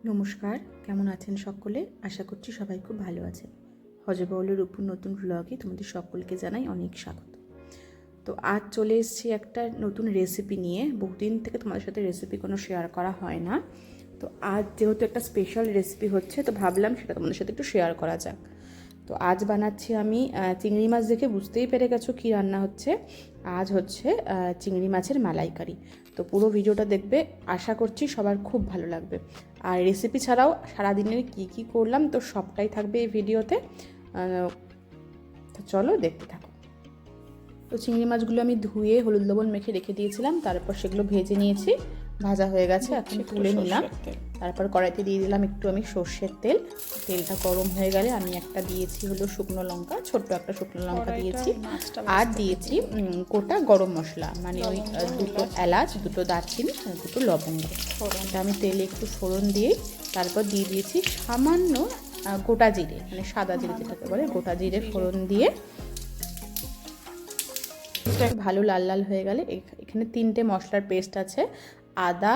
নমস্কার, কেমন আছেন সকলে? আশা করছি সবাই খুব ভালো আছেন। হজবাউলের উপর নতুন ব্লগে তোমাদের সকলকে জানাই অনেক স্বাগত। তো আজ চলে এসেছি একটা নতুন রেসিপি নিয়ে। বহুদিন থেকে তোমাদের সাথে রেসিপি কোনো শেয়ার করা হয় না। তো আজ যেহেতু একটা স্পেশাল রেসিপি হচ্ছে, তো ভাবলাম সেটা তোমাদের সাথে একটু শেয়ার করা যাক। তো আজ বানাচ্ছি আমি চিংড়ি মাছ। দেখে বুঝতেই পেরে গেছো কী রান্না হচ্ছে। আজ হচ্ছে চিংড়ি মাছের মালাইকারি। তো পুরো ভিডিওটা দেখবে, আশা করছি সবার খুব ভালো লাগবে। আর রেসিপি ছাড়াও সারাদিনের কী করলাম তো সবটাই থাকবে এই ভিডিওতে। তো চলো দেখতে থাকো। তো চিংড়ি মাছগুলো আমি ধুয়ে হলুদ লবণ মেখে রেখে দিয়েছিলাম, তারপর সেগুলো ভেজে নিয়েছি। ভাজা হয়ে গেছে, এখন তুলে নিলাম। তারপর কড়াইতে দিয়ে দিলাম একটু আমি সর্ষের তেল। তেলটা গরম হয়ে গেলে আমি একটা দিয়েছি হলো শুকনো লঙ্কা, ছোট্ট একটা শুকনো লঙ্কা দিয়েছি। আর দিয়েছি গোটা গরম মশলা, মানে ওই দুটো এলাচ, দুটো দারচিনি, দুটো লবঙ্গ। এটা আমি তেলে একটু ফোড়ন দিয়ে তারপর দিয়ে দিয়েছি সামান্য গোটা জিরে, মানে সাদা জিরে যেটাকে বলে, গোটা জিরে ফোড়ন দিয়ে ভালো লাল লাল হয়ে গেলে এখানে 3টে মশলার পেস্ট আছে। আদা,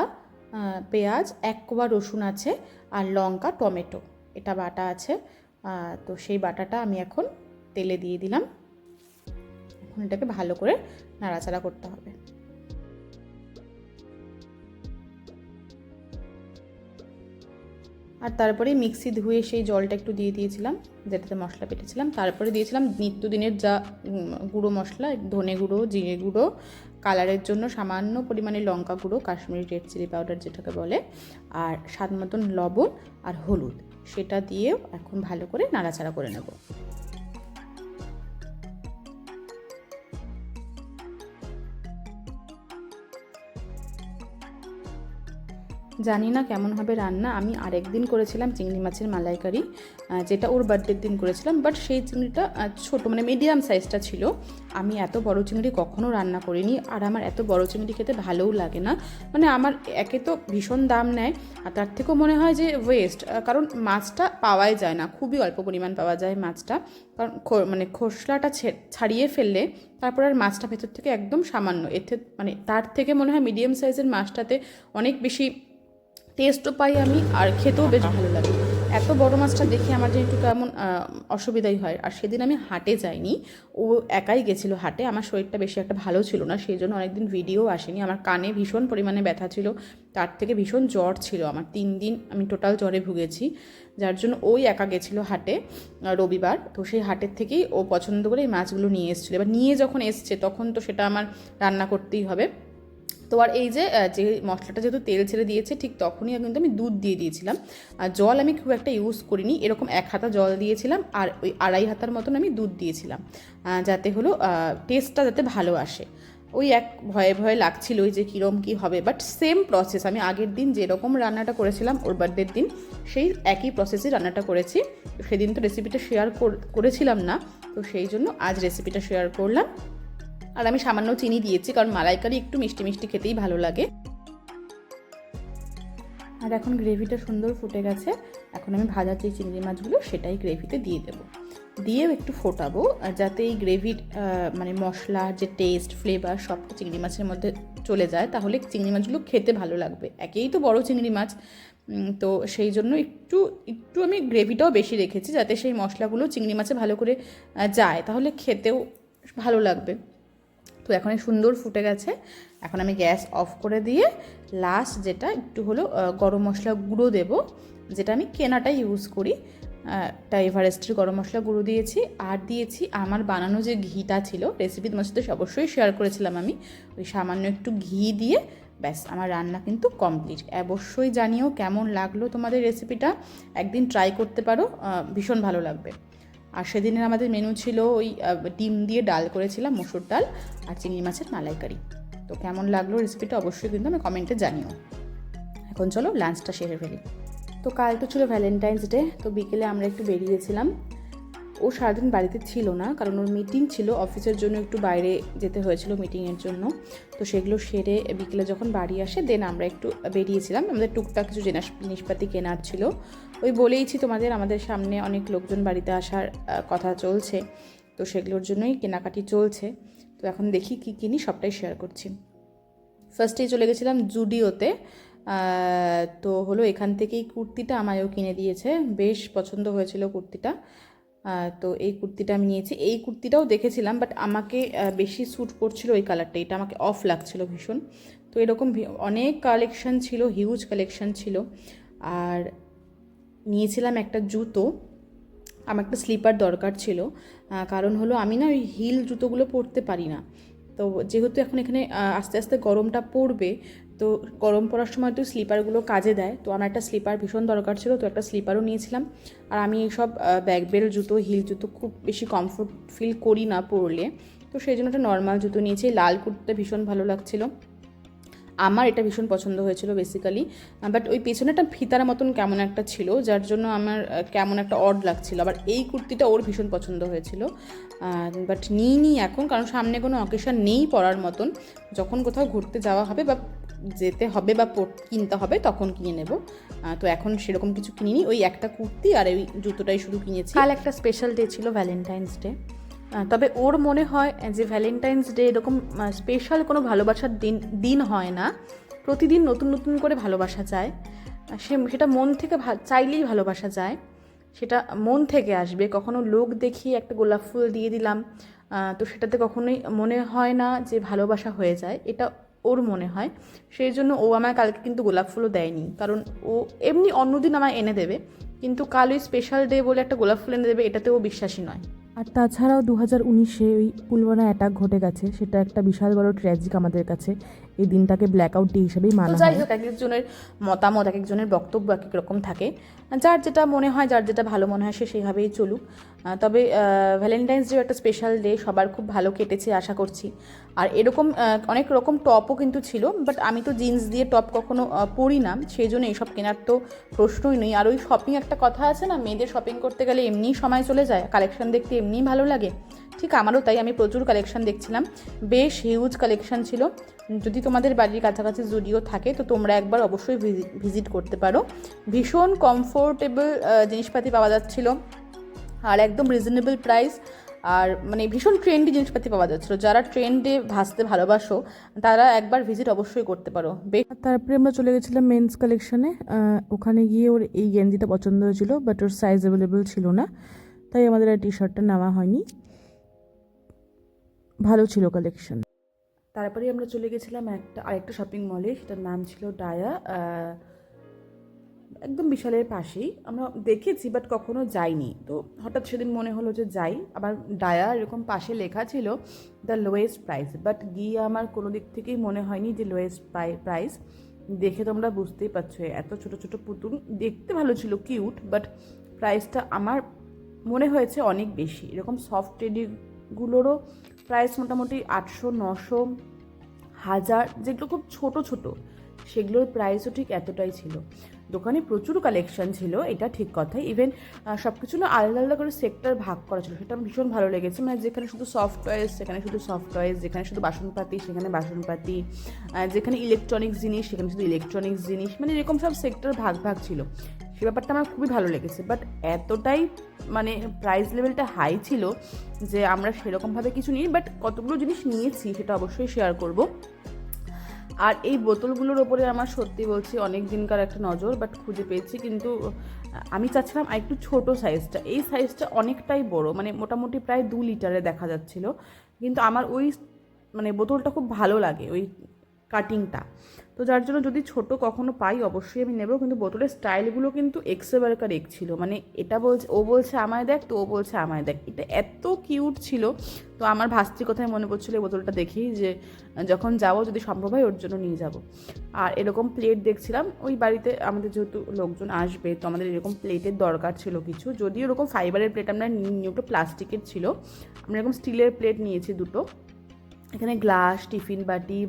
পেঁয়াজ, 1 কোয়া রসুন আছে, আর লঙ্কা, টমেটো, এটা বাটা আছে। তো সেই বাটাটা আমি এখন তেলে দিয়ে দিলাম। এখন এটাকে ভালো করে নাড়াচাড়া করতে হবে। আর তারপরে মিক্সি ধুয়ে সেই জলটা একটু দিয়ে দিয়েছিলাম যেটাতে মশলা বেটেছিলাম। তারপরে দিয়েছিলাম নিত্যদিনের যা গুঁড়ো মশলা, ধনে গুঁড়ো, জিরে গুঁড়ো, কালারের জন্য সামান্য পরিমাণে লঙ্কা গুঁড়ো, কাশ্মীরি রেড চিলি পাউডার যেটাকে বলে, আর স্বাদ মতন লবণ আর হলুদ, সেটা দিয়েও এখন ভালো করে নাড়াচাড়া করে নেব। জানি না কেমন হবে রান্না। আমি আরেকদিন করেছিলাম চিংড়ি মাছের মালাইকারি, যেটা ওর বার্থডের দিন করেছিলাম, বাট সেই চিংড়িটা ছোটো, মানে মিডিয়াম সাইজটা ছিল। আমি এত বড় চিংড়ি কখনও রান্না করিনি, আর আমার এত বড় চিংড়ি খেতে ভালোও লাগে না। মানে আমার একে তো ভীষণ দাম নেয়, আর তার থেকেও মনে হয় যে ওয়েস্ট, কারণ মাছটা পাওয়াই যায় না, খুবই অল্প পরিমাণ পাওয়া যায় মাছটা। কারণ মানে খোসলাটা ছাড়িয়ে ফেললে তারপর আর মাছটা ভেতর থেকে একদম সামান্য, এতে মানে তার থেকে মনে হয় মিডিয়াম সাইজের মাছটাতে অনেক বেশি টেস্টও পাই আমি, আর খেতেও বেশ ভালো লাগে। এত বড় মাছটা দেখে আমার যে একটু কেমন অসুবিধাই হয়। আর সেদিন আমি হাটে যাইনি, ও একাই গেছিলো হাটে। আমার শরীরটা বেশি একটা ভালো ছিল না, সেই জন্য অনেকদিন ভিডিও আসেনি। আমার কানে ভীষণ পরিমাণে ব্যথা ছিল, তার থেকে ভীষণ জ্বর ছিল আমার, 3 দিন আমি টোটাল জ্বরে ভুগেছি। যার জন্য ওই একা গেছিলো হাটে রবিবার। তো সেই হাটের থেকেই ও পছন্দ করে এই মাছগুলো নিয়ে এসেছিলো। এবার নিয়ে যখন এসছে তখন তো সেটা আমার রান্না করতেই হবে। তো আর এই যে মশলাটা যেহেতু তেল ছেড়ে দিয়েছে, ঠিক তখনই কিন্তু আমি দুধ দিয়ে দিয়েছিলাম। আর জল আমি খুব একটা ইউজ করিনি, এরকম 1 হাতা জল দিয়েছিলাম, আর ওই 2.5 হাতার মতন আমি দুধ দিয়েছিলাম, যাতে হলো টেস্টটা যাতে ভালো আসে। ওই এক ভয়ে ভয়ে লাগছিল ওই যে কীরকম কী হবে, বাট সেম প্রসেস আমি আগের দিন যেরকম রান্নাটা করেছিলাম ওর বার্থডের দিন, সেই একই প্রসেসে রান্নাটা করেছি। সেদিন তো রেসিপিটা শেয়ার করেছিলাম না, তো সেই জন্য আজ রেসিপিটা শেয়ার করলাম। আর আমি সামান্য চিনি দিয়েছি, কারণ মালাইকারি একটু মিষ্টি মিষ্টি খেতেই ভালো লাগে। আর এখন গ্রেভিটা সুন্দর ফুটে গেছে। এখন আমি ভাজা যে চিংড়ি মাছগুলো সেটাই গ্রেভিতে দিয়ে দেবো, দিয়েও একটু ফোটাবো, যাতে এই গ্রেভির মানে মশলা যে টেস্ট, ফ্লেভার সবটা চিংড়ি মাছের মধ্যে চলে যায়, তাহলে চিংড়ি মাছগুলো খেতে ভালো লাগবে। একেই তো বড় চিংড়ি মাছ, তো সেই জন্য একটু একটু আমি গ্রেভিটাও বেশি রেখেছি, যাতে সেই মশলাগুলো চিংড়ি মাছে ভালো করে যায়, তাহলে খেতেও ভালো লাগবে। তো এখন সুন্দর ফুটে গেছে। এখন আমি গ্যাস অফ করে দিয়ে লাস্ট যেটা একটু হলো গরম মশলা গুঁড়ো দেবো, যেটা আমি কেনাটাই ইউজ করি, একটা এভারেস্টের গরম মশলা গুঁড়ো দিয়েছি। আর দিয়েছি আমার বানানো যে ঘিটা ছিল, রেসিপি তোমার সাথে অবশ্যই শেয়ার করেছিলাম আমি, ওই সামান্য একটু ঘি দিয়ে ব্যাস আমার রান্না কিন্তু কমপ্লিট। অবশ্যই জানিও কেমন লাগলো তোমাদের রেসিপিটা, একদিন ট্রাই করতে পারো, ভীষণ ভালো লাগবে। আর সেদিনের আমাদের মেনু ছিল ওই ডিম দিয়ে ডাল করেছিলাম, মসুর ডাল, আর চিংড়ি মাছের মালাইকারি। তো কেমন লাগলো রেসিপিটা অবশ্যই কিন্তু আমি কমেন্টে জানিও। এখন চলো লাঞ্চটা সেরে ফেলি। তো কাল তো ছিল ভ্যালেন্টাইন্স ডে, তো বিকেলে আমরা একটু বেরিয়েছিলাম। ও সারাদিন বাড়িতে ছিল না, কারণ ওর মিটিং ছিল অফিসের জন্য, একটু বাইরে যেতে হয়েছিল মিটিংয়ের জন্য। তো সেগুলো সেরে বিকেলে যখন বাড়ি আসে দেন আমরা একটু বেরিয়েছিলাম, আমাদের টুকটাক কিছু জিনিসপাতি কেনার ছিল। ওই বলেইছি তোমাদের, আমাদের সামনে অনেক লোকজন বাড়িতে আসার কথা চলছে, তো সেগুলোর জন্যই কেনাকাটি চলছে। তো এখন দেখি কী কিনি, সবটাই শেয়ার করছি। ফার্স্টেই চলে গেছিলাম জুডিওতে, তো হলো এখান থেকেই কুর্তিটা আমায়ও কিনে দিয়েছে, বেশ পছন্দ হয়েছিল কুর্তিটা। তো এই কুর্তিটা আমি নিয়েছি। এই কুর্তিটাও দেখেছিলাম, বাট আমাকে বেশি স্যুট করছিল ওই কালারটা, এটা আমাকে অফ লাগছিল ভীষণ। তো এরকম অনেক কালেকশন ছিল, হিউজ কালেকশন ছিল। আর নিয়েছিলাম একটা জুতো, আমার একটা স্লিপার দরকার ছিল, কারণ হলো আমি না ওই হিল জুতোগুলো পরতে পারি না। তো যেহেতু এখন এখানে আস্তে আস্তে গরমটা পড়বে, তো গরম পড়ার সময় তো স্লিপারগুলো কাজে দেয়, তো আমার একটা স্লিপার ভীষণ দরকার ছিল, তো একটা স্লিপারও নিয়েছিলাম। আর আমি এইসব ব্যাক বেল্ট জুতো, হিল জুতো খুব বেশি কমফোর্ট ফিল করি না পরলে, তো সেই জন্য একটা নর্মাল জুতো নিয়েছি। লাল কুর্তিটা ভীষণ ভালো লাগছিলো, আমার এটা ভীষণ পছন্দ হয়েছিল বেসিক্যালি। বাট ওই পেছনে একটা ফিতার মতন কেমন একটা ছিল, যার জন্য আমার কেমন একটা অড লাগছিল। আবার এই কুর্তিটা ওর ভীষণ পছন্দ হয়েছিল, বাট নিইনি এখন, কারণ সামনে কোনো অকেশন নেই পরার মতন। যখন কোথাও ঘুরতে যাওয়া হবে বা যেতে হবে বা কিনতে হবে তখন কিনে নেব। তো এখন সেরকম কিছু কিনিনি, ওই একটা কুর্তি আর ওই জুতোটাই শুধু কিনেছি। কাল একটা স্পেশাল ডে ছিল, ভ্যালেন্টাইন্স ডে। তবে ওর মনে হয় যে ভ্যালেন্টাইন্স ডে এরকম স্পেশাল কোনো ভালোবাসার দিন হয় না, প্রতিদিন নতুন নতুন করে ভালোবাসা যায়। সেটা মন থেকে চাইলেই ভালোবাসা যায়, সেটা মন থেকে আসবে। কখনো লোক দেখিয়ে একটা গোলাপ ফুল দিয়ে দিলাম, তো সেটাতে কখনোই মনে হয় না যে ভালোবাসা হয়ে যায়, এটা ওর মনে হয়। সেই জন্য ও আমায় কালকে কিন্তু গোলাপ ফুলও দেয়নি, কারণ ও এমনি অন্যদিন আমায় এনে দেবে, কিন্তু কাল ওই স্পেশাল ডে বলে একটা গোলাপ ফুল এনে দেবে এটাতে ও বিশ্বাসী নয়। আর তাছাড়াও 2019-এ ওই পুলওয়ামা অ্যাটাক ঘটে গেছে, সেটা একটা বিশাল বড় ট্র্যাজিক আমাদের কাছে। এই দিনটাকে ব্ল্যাকআউট ডে হিসেবেই মানা হয়। যাই হোক, এক একজনের মতামত, এক একজনের বক্তব্য এক এক রকম থাকে, যার যেটা মনে হয়, যার যেটা ভালো মনে হয় সে সেইভাবেই চলুক। তবে ভ্যালেন্টাইন্স ডে একটা স্পেশাল ডে, সবার খুব ভালো কেটেছে আশা করছি। আর এরকম অনেক রকম টপও কিন্তু ছিল, বাট আমি তো জিন্স দিয়ে টপ কখনো পরি না, সেই জন্য এইসব কেনার তো প্রশ্নই নেই। আর ওই শপিং একটা কথা আছে না, মেয়েদের শপিং করতে গেলে এমনিই সময় চলে যায়, কালেকশন দেখতে এমনিই ভালো লাগে, ঠিক আমারও তাই। আমি প্রচুর কালেকশন দেখছিলাম, বেশ হিউজ কালেকশন ছিল। যদি তোমাদের বাড়ির কাছাকাছি জুডিও থাকে তো তোমরা একবার অবশ্যই ভিজিট করতে পারো। ভীষণ কমফোর্টেবল জিনিসপাতি পাওয়া যাচ্ছিলো, আর একদম রিজনেবল প্রাইস, আর মানে ভীষণ ট্রেন্ডি জিনিসপাতি পাওয়া যাচ্ছিলো। যারা ট্রেন্ডে ভাসতে ভালোবাসো তারা একবার ভিজিট অবশ্যই করতে পারো। তারপরে আমরা চলে গেছিলাম মেন্স কালেকশনে। ওখানে গিয়ে ওর এই গেঞ্জিটা পছন্দ হয়েছিল, বাট ওর সাইজ অ্যাভেলেবেল ছিল না, তাই আমাদের আর টি শার্টটা নেওয়া হয়নি। ভালো ছিল কালেকশন। তারপরে আমরা চলে গেছিলাম আরেকটা শপিং মলে, সেটার নাম ছিল ডায়া, একদম বিশালের পাশেই। আমরা দেখেছি বাট কখনো যাইনি, তো হঠাৎ সেদিন মনে হলো যে যাই। আবার ডায়া এরকম পাশে লেখা ছিল দ্য লোয়েস্ট প্রাইস, বাট গিয়ে আমার কোনো দিক থেকেই মনে হয়নি যে লোয়েস্ট প্রাইস। দেখে তোমরা বুঝতেই পারছো, এত ছোটো ছোটো পুতুল, দেখতে ভালো ছিল, কিউট, বাট প্রাইসটা আমার মনে হয়েছে অনেক বেশি। এরকম সফট টেডিগুলোরও প্রাইস মোটামুটি 800, 900, 1000, যেগুলো খুব ছোট ছোট সেগুলোর প্রাইসও ঠিক এতটাই ছিল। দোকানে প্রচুর কালেকশন ছিল, এটা ঠিক কথাই। ইভেন সব কিছু না আলাদা আলাদা করে সেক্টর ভাগ করা ছিল, সেটা আমার ভীষণ ভালো লেগেছে। মানে যেখানে শুধু সফট টয়েস সেখানে শুধু সফট টয়েস, যেখানে শুধু বাসনপাতি সেখানে বাসনপাতি, যেখানে ইলেকট্রনিক্স জিনিস সেখানে শুধু ইলেকট্রনিক্স জিনিস, মানে এরকম সব সেক্টর ভাগ ভাগ ছিল। সে ব্যাপারটা আমার খুবই ভালো লেগেছে, বাট এতটাই মানে প্রাইস লেভেলটা হাই ছিল যে আমরা সেরকমভাবে কিছু নিই, বাট কতগুলো জিনিস নিয়েছি সেটা অবশ্যই শেয়ার করব। আর এই বোতলগুলোর ওপরে আমার সত্যি বলছি অনেক দিনকার একটা নজর, বাট খুঁজে পেয়েছি। কিন্তু আমি চাচ্ছিলাম আর একটু ছোটো সাইজটা, এই সাইজটা অনেকটাই বড়, মানে মোটামুটি প্রায় 2 লিটারে দেখা যাচ্ছিলো। কিন্তু আমার ওই মানে বোতলটা খুব ভালো লাগে, ওই কাটিংটা, তো যার জন্য যদি ছোট কখনো পাই অবশ্যই আমি নেব। কিন্তু বোতলের স্টাইলগুলো কিন্তু এক্সেবারকার এক ছিল, মানে এটা বলছে, ও বলছে আমায় দেখ, তো ও বলছে আমায় দেখ, এটা এত কিউট ছিল। তো আমার ভাস্তির কথাই মনে পড়ছিলো এই বোতলটা দেখেই, যে যখন যাবো যদি সম্ভব হয় ওর জন্য নিয়ে যাব। আর এরকম প্লেট দেখছিলাম, ওই বাড়িতে আমাদের যেহেতু লোকজন আসবে তো আমাদের এরকম প্লেটের দরকার ছিল কিছু। যদিও এরকম ফাইবারের প্লেট আমরা নিয়ে, ওটা প্লাস্টিকের ছিল, আমরা এরকম স্টিলের প্লেট নিয়েছি দুটো। এখানে গ্লাস, টিফিন বাটি,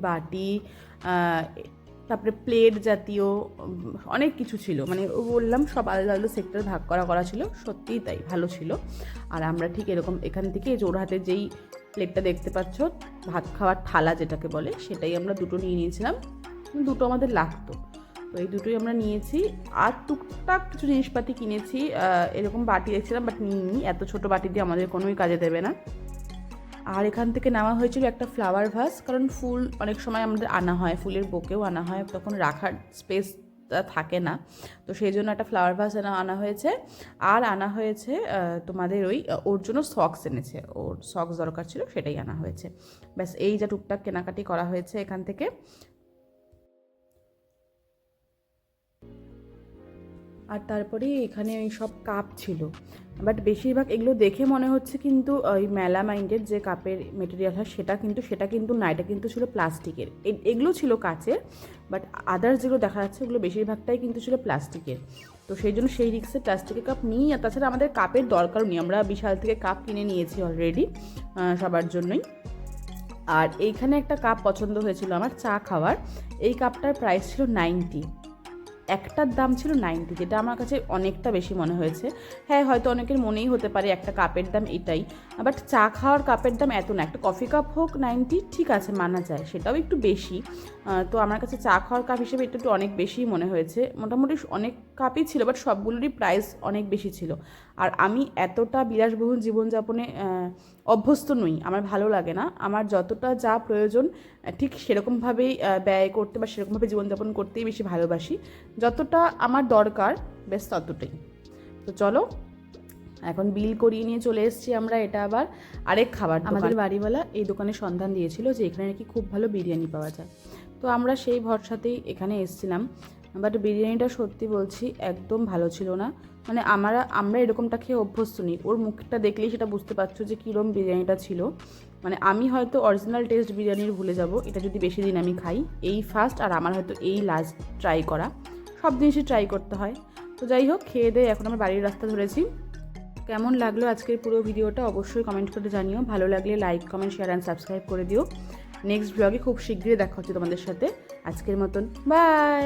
তারপরে প্লেট জাতীয় অনেক কিছু ছিল, মানে ও বললাম সব আলাদা আলাদা সেক্টর ভাগ করা ছিল, সত্যিই তাই ভালো ছিল। আর আমরা ঠিক এরকম এখান থেকে জোড়হাটে যেই প্লেটটা দেখতে পাচ্ছ, ভাত খাওয়ার থালা যেটাকে বলে, সেটাই আমরা দুটো নিয়ে নিয়েছিলাম, দুটো আমাদের লাগতো, তো এই দুটোই আমরা নিয়েছি। আর টুকটাক কিছু জিনিসপাতি কিনেছি, এরকম বাটি দেখছিলাম বাট নিইনি, এত ছোটো বাটি দিয়ে আমাদের কোনোই কাজে দেবে না। আর এখান থেকে নেওয়া হয়েছিল একটা ফ্লাওয়ার ভাস, কারণ ফুল অনেক সময় আমাদের আনা হয়, ফুলের বোকেও আনা হয়, তখন রাখার স্পেস থাকে না, তো সেই জন্য একটা ফ্লাওয়ার ভাস আনা হয়েছে। আর আনা হয়েছে তোমাদের ওর জন্য সক্স এনেছে, ওর সক্স দরকার ছিল, সেটাই আনা হয়েছে। ব্যাস এই যা টুকটাক কেনাকাটি করা হয়েছে এখান থেকে। আর তারপরে এখানে ওই সব কাপ ছিল, বাট বেশিরভাগ এগুলো দেখে মনে হচ্ছে কিন্তু ওই মেলামাইন্ডের যে কাপের মেটেরিয়াল হয় সেটা কিন্তু না, এটা কিন্তু ছিল প্লাস্টিকের। এগুলো ছিল কাচের, বাট আদার্স যেগুলো দেখা যাচ্ছে ওগুলো বেশিরভাগটাই কিন্তু ছিল প্লাস্টিকের। তো সেই জন্য সেই রিক্সে প্লাস্টিকের কাপ নিই। আর তাছাড়া আমাদের কাপের দরকারও নেই, আমরা বিশাল থেকে কাপ কিনে নিয়েছি অলরেডি সবার জন্যই। আর এইখানে একটা কাপ পছন্দ হয়েছিল আমার চা খাওয়ার, এই কাপটার প্রাইস ছিল 90, একটার দাম ছিল 90, যেটা আমার কাছে অনেকটা বেশি মনে হয়েছে। হ্যাঁ, হয়তো অনেকের মনেই হতে পারে একটা কাপের দাম এটাই, বাট চা খাওয়ার কাপের দাম এত না। একটা কফি কাপ হোক 90, ঠিক আছে, মানা যায়, সেটাও একটু বেশি। তো আমার কাছে চা খাওয়ার কাপ হিসেবে এটা একটু অনেক বেশিই মনে হয়েছে। মোটামুটি অনেক কাপই ছিল, বাট সবগুলোরই প্রাইস অনেক বেশি ছিল। আর আমি এতটা বিলাসবহুল জীবনযাপনে অভ্যস্ত নই, আমার ভালো লাগে না। আমার যতটা যা প্রয়োজন ঠিক সেরকমভাবেই ব্যয় করতে বা সেরকমভাবে জীবনযাপন করতেই বেশি ভালোবাসি, যতটা আমার দরকার বেশ ততটাই। তো চলো এখন বিল করিয়ে নিয়ে চলে এসেছি আমরা। এটা আবার আরেক খাবার, আমাদের বাড়িওয়ালা এই দোকানের সন্ধান দিয়েছিল যে এখানে নাকি খুব ভালো বিরিয়ানি পাওয়া যায়, তো আমরা সেই ভরসাতেই এখানে এসেছিলাম। বাট বিরিয়ানিটা সত্যি বলছি একদম ভালো ছিল না। মানে আমরা এরকমটা খেয়ে অভ্যস্ত নেই, ওর মুখটা দেখলেই সেটা বুঝতে পারছো যে কীরকম বিরিয়ানিটা ছিল। মানে আমি হয়তো অরিজিনাল টেস্ট বিরিয়ানির ভুলে যাব এটা যদি বেশি দিন আমি খাই, এই ফার্স্ট, আর আমার হয়তো এই লাস্ট ট্রাই করা। সব জিনিসই ট্রাই করতে হয়। তো যাই হোক, খেয়ে দিয়ে এখন আমরা বাড়ির রাস্তা ধরেছি। কেমন লাগলো আজকের পুরো ভিডিওটা অবশ্যই কমেন্ট করে জানিও। ভালো লাগলে like, comment, share and subscribe করে দিও। নেক্সট ব্লগে খুব শীঘ্রই দেখা হচ্ছে তোমাদের সাথে। আজকের মতন বাই।